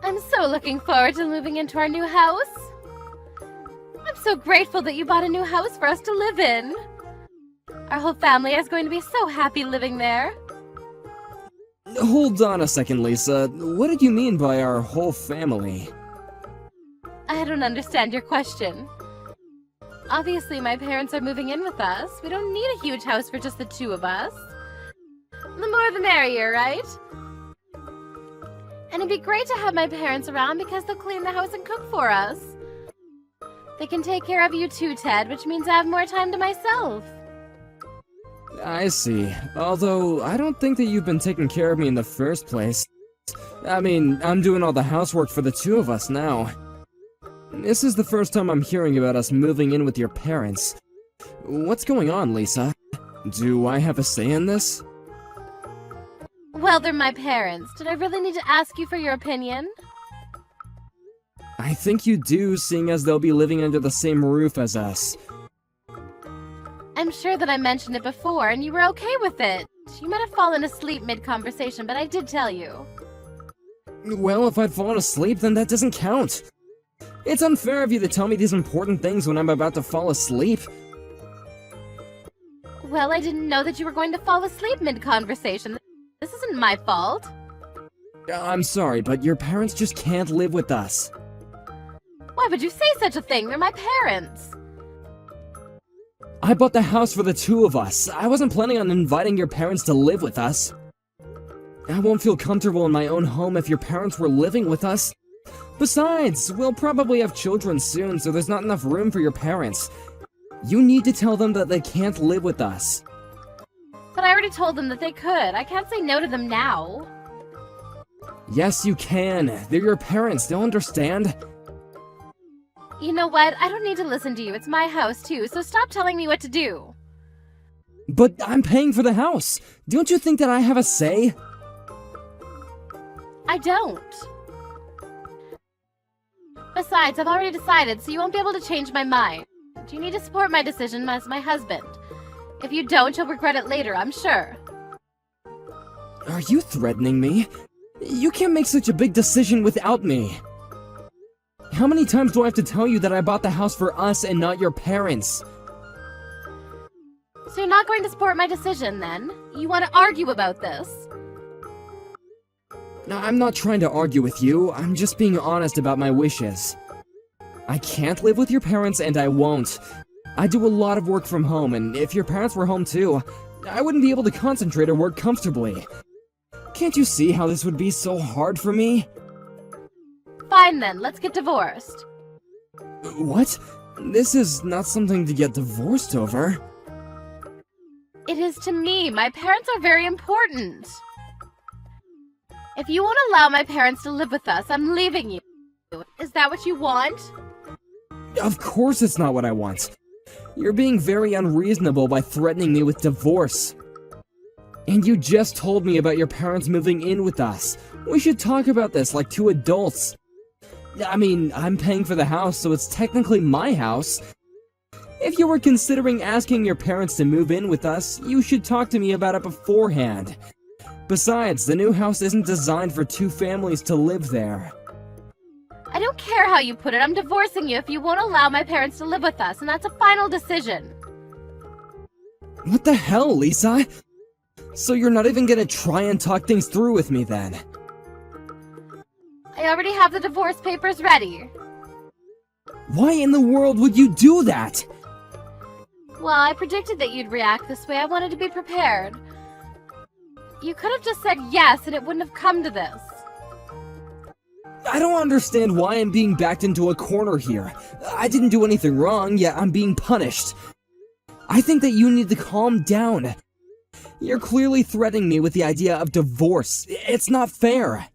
I'm so looking forward to moving into our new house. I'm so grateful that you bought a new house for us to live in. Our whole family is going to be so happy living there. Hold on a second, Lisa. What did you mean by our whole family? I don't understand your question. Obviously, my parents are moving in with us. We don't need a huge house for just the two of us. The more the merrier, right? And it'd be great to have my parents around because they'll clean the house and cook for us. They can take care of you too, Ted, which means I have more time to myself. I see. Although, I don't think that you've been taking care of me in the first place. I mean, I'm doing all the housework for the two of us now. This is the first time I'm hearing about us moving in with your parents. What's going on, Lisa? Do I have a say in this? Well, they're my parents. Did I really need to ask you for your opinion? I think you do, seeing as they'll be living under the same roof as us. I'm sure that I mentioned it before, and you were okay with it. You might have fallen asleep mid-conversation, but I did tell you. Well, if I'd fallen asleep, then that doesn't count. It's unfair of you to tell me these important things when I'm about to fall asleep. Well, I didn't know that you were going to fall asleep mid-conversation. This isn't my fault. I'm sorry, but your parents just can't live with us. Why would you say such a thing? They're my parents. I bought the house for the two of us. I wasn't planning on inviting your parents to live with us. I won't feel comfortable in my own home if your parents were living with us. Besides, we'll probably have children soon, so there's not enough room for your parents. You need to tell them that they can't live with us. But I already told them that they could. I can't say no to them now. Yes, you can. They're your parents. They'll understand. You know what? I don't need to listen to you. It's my house, too, so stop telling me what to do. But I'm paying for the house. Don't you think that I have a say? I don't. Besides, I've already decided, so you won't be able to change my mind. You need to support my decision as my husband. If you don't, you'll regret it later, I'm sure. Are you threatening me? You can't make such a big decision without me. How many times do I have to tell you that I bought the house for us and not your parents? So you're not going to support my decision, then? You want to argue about this? No, I'm not trying to argue with you. I'm just being honest about my wishes. I can't live with your parents, and I won't. I do a lot of work from home, and if your parents were home too, I wouldn't be able to concentrate or work comfortably. Can't you see how this would be so hard for me? Fine then, let's get divorced. What? This is not something to get divorced over. It is to me. My parents are very important. If you won't allow my parents to live with us, I'm leaving you. Is that what you want? Of course it's not what I want. You're being very unreasonable by threatening me with divorce. And you just told me about your parents moving in with us. We should talk about this like two adults. I mean, I'm paying for the house, so it's technically my house. If you were considering asking your parents to move in with us, you should talk to me about it beforehand. Besides, the new house isn't designed for two families to live there. I don't care how you put it. I'm divorcing you if you won't allow my parents to live with us, and that's a final decision. What the hell, Lisa? So you're not even gonna try and talk things through with me then? I already have the divorce papers ready. Why in the world would you do that? Well, I predicted that you'd react this way. I wanted to be prepared. You could have just said yes, and it wouldn't have come to this. I don't understand why I'm being backed into a corner here. I didn't do anything wrong, yet I'm being punished. I think that you need to calm down. You're clearly threatening me with the idea of divorce. It's not fair.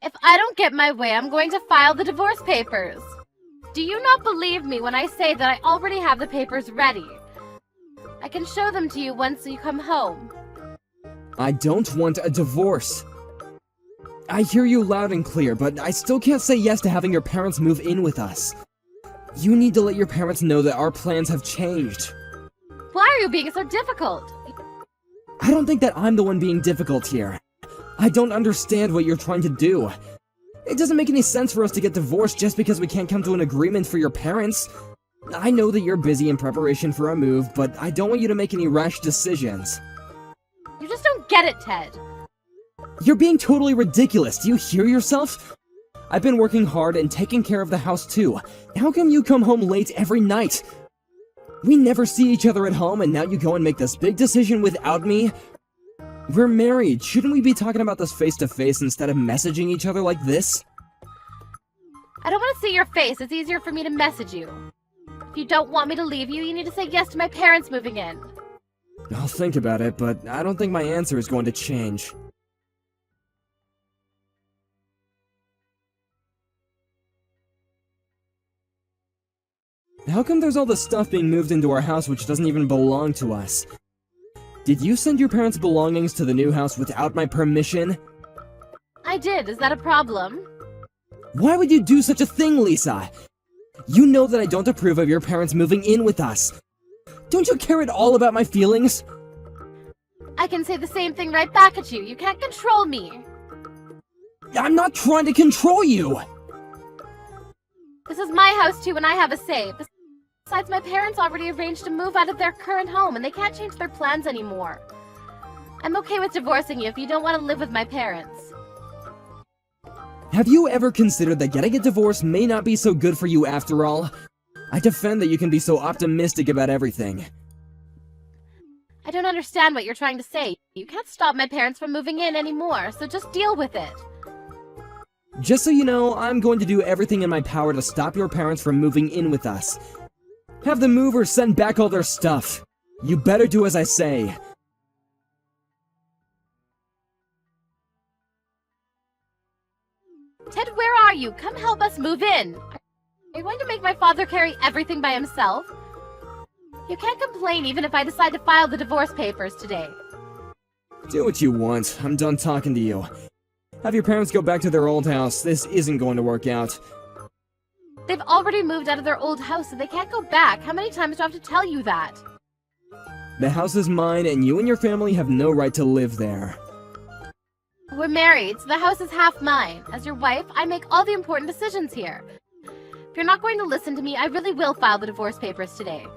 If I don't get my way, I'm going to file the divorce papers. Do you not believe me when I say that I already have the papers ready? I can show them to you once you come home. I don't want a divorce. I hear you loud and clear, but I still can't say yes to having your parents move in with us. You need to let your parents know that our plans have changed. Why are you being so difficult? I don't think that I'm the one being difficult here. I don't understand what you're trying to do. It doesn't make any sense for us to get divorced just because we can't come to an agreement for your parents. I know that you're busy in preparation for a move, but I don't want you to make any rash decisions. You just don't get it, Ted. You're being totally ridiculous. Do you hear yourself? I've been working hard and taking care of the house too. How come you come home late every night? We never see each other at home, and now you go and make this big decision without me? We're married. Shouldn't we be talking about this face to face instead of messaging each other like this? I don't want to see your face. It's easier for me to message you. If you don't want me to leave you, you need to say yes to my parents moving in. I'll think about it, but I don't think my answer is going to change. How come there's all this stuff being moved into our house which doesn't even belong to us? Did you send your parents' belongings to the new house without my permission? I did. Is that a problem? Why would you do such a thing, Lisa? You know that I don't approve of your parents moving in with us. Don't you care at all about my feelings? I can say the same thing right back at you. You can't control me. I'm not trying to control you! This is my house too, and I have a say. Besides, my parents already arranged to move out of their current home, and they can't change their plans anymore. I'm okay with divorcing you if you don't want to live with my parents. Have you ever considered that getting a divorce may not be so good for you after all? I defend that you can be so optimistic about everything. I don't understand what you're trying to say. You can't stop my parents from moving in anymore, so just deal with it. Just so you know, I'm going to do everything in my power to stop your parents from moving in with us. Have the movers send back all their stuff. You better do as I say. Ted, where are you? Come help us move in. Are you going to make my father carry everything by himself? You can't complain even if I decide to file the divorce papers today. Do what you want. I'm done talking to you. Have your parents go back to their old house. This isn't going to work out. They've already moved out of their old house, so they can't go back. How many times do I have to tell you that? The house is mine, and you and your family have no right to live there. We're married, so the house is half mine. As your wife, I make all the important decisions here. If you're not going to listen to me, I really will file the divorce papers today.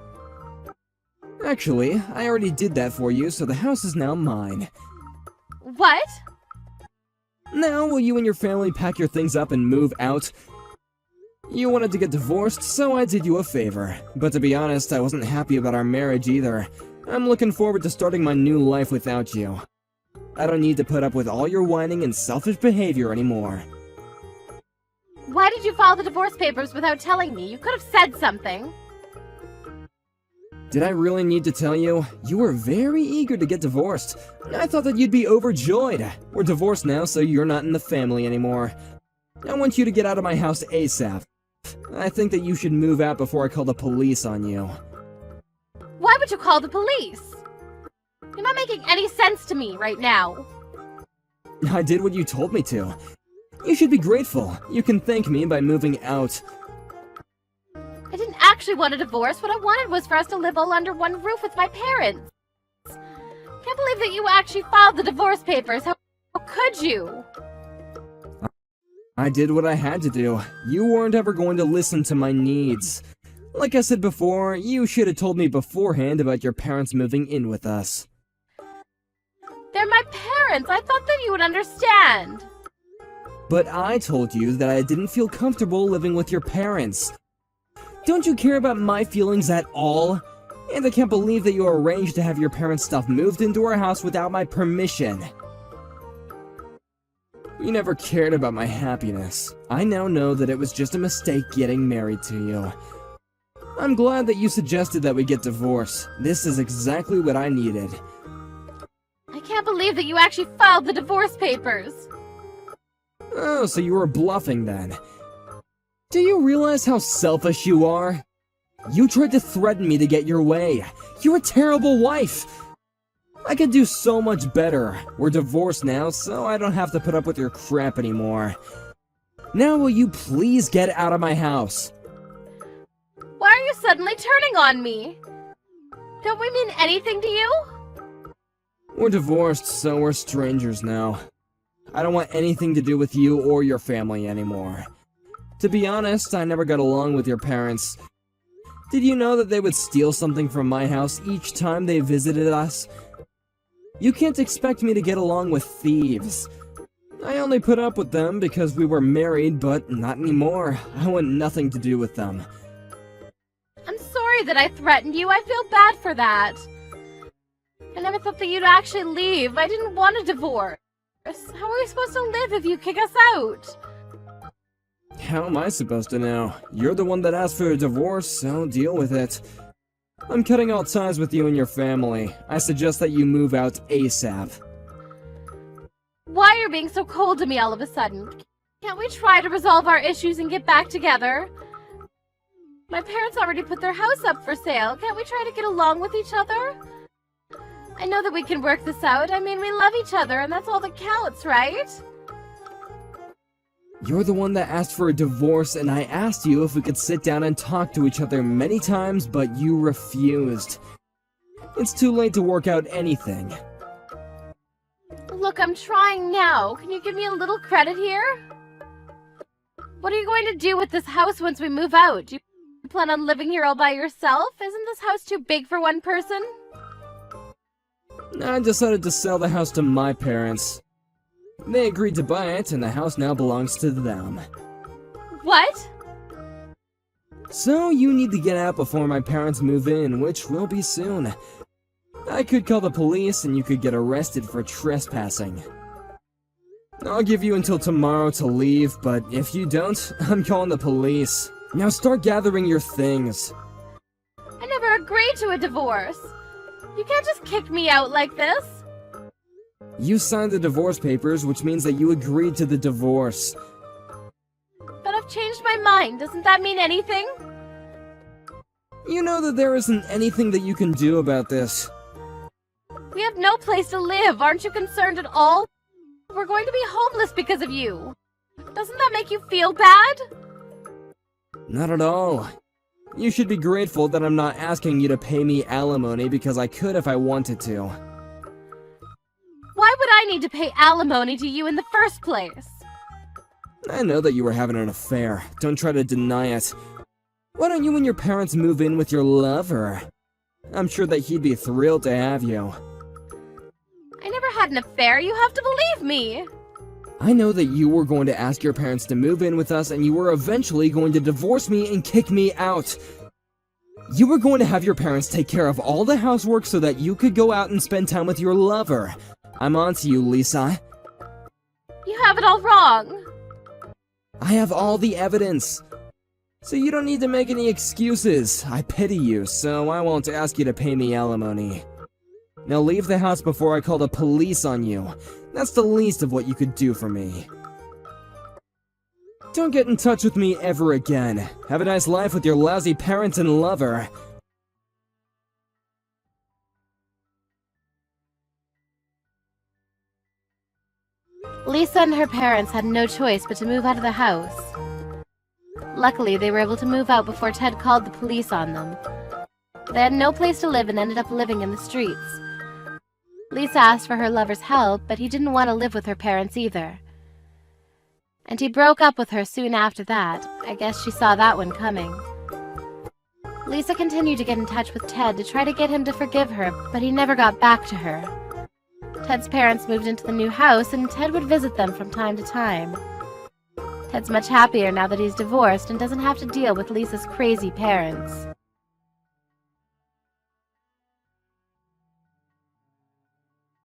Actually, I already did that for you, so the house is now mine. What? Now, will you and your family pack your things up and move out? You wanted to get divorced, so I did you a favor. But to be honest, I wasn't happy about our marriage either. I'm looking forward to starting my new life without you. I don't need to put up with all your whining and selfish behavior anymore. Why did you file the divorce papers without telling me? You could have said something. Did I really need to tell you? You were very eager to get divorced. I thought that you'd be overjoyed. We're divorced now, so you're not in the family anymore. I want you to get out of my house ASAP. I think that you should move out before I call the police on you. Why would you call the police? You're not making any sense to me right now. I did what you told me to. You should be grateful. You can thank me by moving out. I didn't actually want a divorce. What I wanted was for us to live all under one roof with my parents. Can't believe that you actually filed the divorce papers. How could you? I did what I had to do. You weren't ever going to listen to my needs. Like I said before, you should have told me beforehand about your parents moving in with us. They're my parents. I thought that you would understand. But I told you that I didn't feel comfortable living with your parents. Don't you care about my feelings at all? And I can't believe that you arranged to have your parents' stuff moved into our house without my permission. You never cared about my happiness. I now know that it was just a mistake getting married to you. I'm glad that you suggested that we get divorced. This is exactly what I needed. I can't believe that you actually filed the divorce papers. Oh, so you were bluffing then. Do you realize how selfish you are? You tried to threaten me to get your way. You're a terrible wife. I could do so much better. We're divorced now, so I don't have to put up with your crap anymore. Now will you please get out of my house? Why are you suddenly turning on me? Don't we mean anything to you? We're divorced, so we're strangers now. I don't want anything to do with you or your family anymore. To be honest, I never got along with your parents. Did you know that they would steal something from my house each time they visited us? You can't expect me to get along with thieves. I only put up with them because we were married, but not anymore. I want nothing to do with them. I'm sorry that I threatened you. I feel bad for that. I never thought that you'd actually leave. I didn't want a divorce. How are we supposed to live if you kick us out? How am I supposed to know? You're the one that asked for a divorce, so deal with it. I'm cutting all ties with you and your family. I suggest that you move out ASAP. Why are you being so cold to me all of a sudden? Can't we try to resolve our issues and get back together? My parents already put their house up for sale. Can't we try to get along with each other? I know that we can work this out. I mean, we love each other, and that's all that counts, right? You're the one that asked for a divorce, and I asked you if we could sit down and talk to each other many times, but you refused. It's too late to work out anything. Look, I'm trying now. Can you give me a little credit here? What are you going to do with this house once we move out? Do you plan on living here all by yourself? Isn't this house too big for one person? I decided to sell the house to my parents. They agreed to buy it, and the house now belongs to them. What? So you need to get out before my parents move in, which will be soon. I could call the police, and you could get arrested for trespassing. I'll give you until tomorrow to leave, but if you don't, I'm calling the police. Now start gathering your things. I never agreed to a divorce. You can't just kick me out like this. You signed the divorce papers, which means that you agreed to the divorce. But I've changed my mind. Doesn't that mean anything? You know that there isn't anything that you can do about this. We have no place to live. Aren't you concerned at all? We're going to be homeless because of you. Doesn't that make you feel bad? Not at all. You should be grateful that I'm not asking you to pay me alimony because I could if I wanted to. Why would I need to pay alimony to you in the first place? I know that you were having an affair. Don't try to deny it. Why don't you and your parents move in with your lover? I'm sure that he'd be thrilled to have you. I never had an affair. You have to believe me. I know that you were going to ask your parents to move in with us, and you were eventually going to divorce me and kick me out. You were going to have your parents take care of all the housework so that you could go out and spend time with your lover. I'm on to you, Lisa. You have it all wrong. I have all the evidence. So you don't need to make any excuses. I pity you, so I won't ask you to pay me alimony. Now leave the house before I call the police on you. That's the least of what you could do for me. Don't get in touch with me ever again. Have a nice life with your lousy parents and lover. Lisa and her parents had no choice but to move out of the house. Luckily, they were able to move out before Ted called the police on them. They had no place to live and ended up living in the streets. Lisa asked for her lover's help, but he didn't want to live with her parents either. And he broke up with her soon after that. I guess she saw that one coming. Lisa continued to get in touch with Ted to try to get him to forgive her, but he never got back to her. Ted's parents moved into the new house, and Ted would visit them from time to time. Ted's much happier now that he's divorced and doesn't have to deal with Lisa's crazy parents.